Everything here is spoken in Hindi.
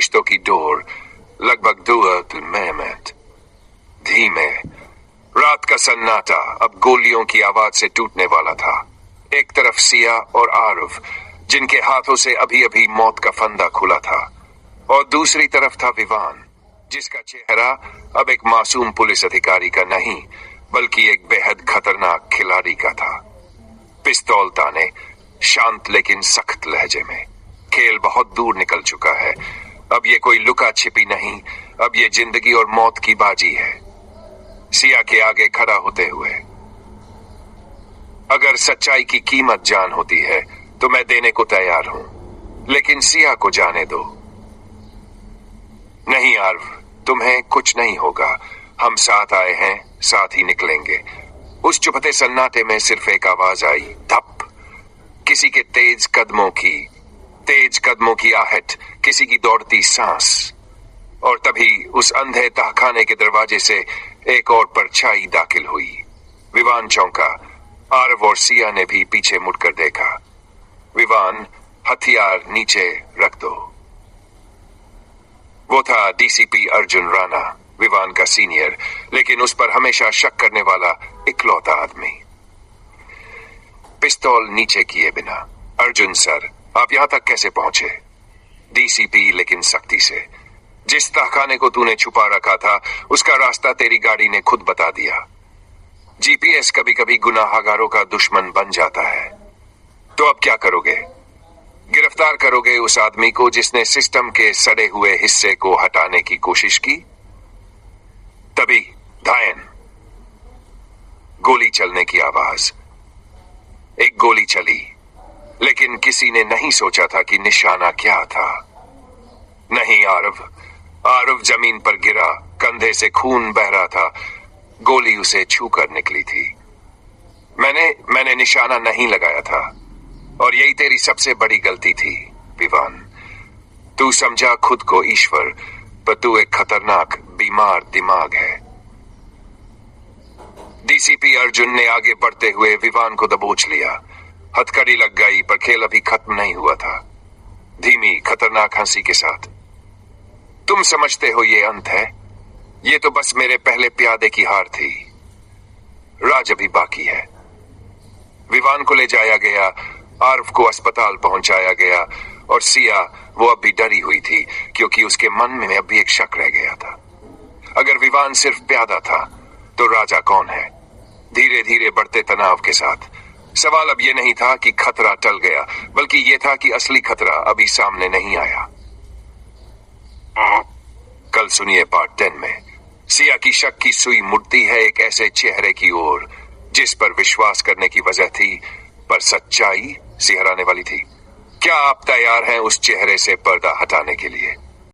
रिश्तों की डोर लगभग 2 मिनट धीमे। रात का सन्नाटा अब गोलियों की आवाज से टूटने वाला था। एक तरफ सिया और आरव, जिनके हाथों से अभी अभी मौत का फंदा खुला था, और दूसरी तरफ था विवान, जिसका चेहरा अब एक मासूम पुलिस अधिकारी का नहीं बल्कि एक बेहद खतरनाक खिलाड़ी का था। पिस्तौल ताने, शांत लेकिन सख्त लहजे में। खेल बहुत दूर निकल चुका है। अब ये कोई लुका छिपी नहीं, अब ये जिंदगी और मौत की बाजी है। सिया के आगे खड़ा होते हुए, अगर सच्चाई की कीमत जान होती है तो मैं देने को तैयार हूं, लेकिन सिया को जाने दो। नहीं आर्व, तुम्हें कुछ नहीं होगा। हम साथ आए हैं, साथ ही निकलेंगे। उस चुपते सन्नाटे में सिर्फ एक आवाज आई, धप। किसी के तेज कदमों की आहट, किसी की दौड़ती सांस। और तभी उस अंधे तहखाने के दरवाजे से एक और परछाई दाखिल हुई। विवान चौंका। आरव और सिया ने भी पीछे मुड़कर देखा। विवान, हथियार नीचे रख दो। वो था डीसीपी अर्जुन राणा, विवान का सीनियर, लेकिन उस पर हमेशा शक करने वाला इकलौता आदमी। पिस्तौल नीचे किए बिना, अर्जुन सर, आप यहां तक कैसे पहुंचे? डीसीपी लेकिन सख्ती से, जिस तहखाने को तूने छुपा रखा था उसका रास्ता तेरी गाड़ी ने खुद बता दिया। जीपीएस कभी कभी गुनाहगारों का दुश्मन बन जाता है। तो अब क्या करोगे? गिरफ्तार करोगे उस आदमी को जिसने सिस्टम के सड़े हुए हिस्से को हटाने की कोशिश की? तभी धायन, गोली चलने की आवाज। एक गोली चली, लेकिन किसी ने नहीं सोचा था कि निशाना क्या था। नहीं आरव जमीन पर गिरा, कंधे से खून बह रहा था। गोली उसे छूकर निकली थी। मैंने निशाना नहीं लगाया था, और यही तेरी सबसे बड़ी गलती थी विवान। तू समझा खुद को ईश्वर, पर तू एक खतरनाक बीमार दिमाग है। डीसीपी अर्जुन ने आगे बढ़ते हुए विवान को दबोच लिया। हथकड़ी लग गई, पर खेल अभी खत्म नहीं हुआ था। धीमी खतरनाक हंसी के साथ, तुम समझते हो ये अंत है? ये तो बस मेरे पहले प्यादे की हार थी। राज अभी बाकी है। विवान को ले जाया गया, आर्व को अस्पताल पहुंचाया गया, और सिया, वो अब भी डरी हुई थी क्योंकि उसके मन में अब भी एक शक रह गया था। अगर विवान सिर्फ प्यादा था तो राजा कौन है? धीरे धीरे बढ़ते तनाव के साथ सवाल अब यह नहीं था कि खतरा टल गया, बल्कि यह था कि असली खतरा अभी सामने नहीं आया। कल सुनिए पार्ट 10 में सिया की शक की सुई मुड़ती है एक ऐसे चेहरे की ओर जिस पर विश्वास करने की वजह थी, पर सच्चाई सिहराने वाली थी। क्या आप तैयार हैं उस चेहरे से पर्दा हटाने के लिए?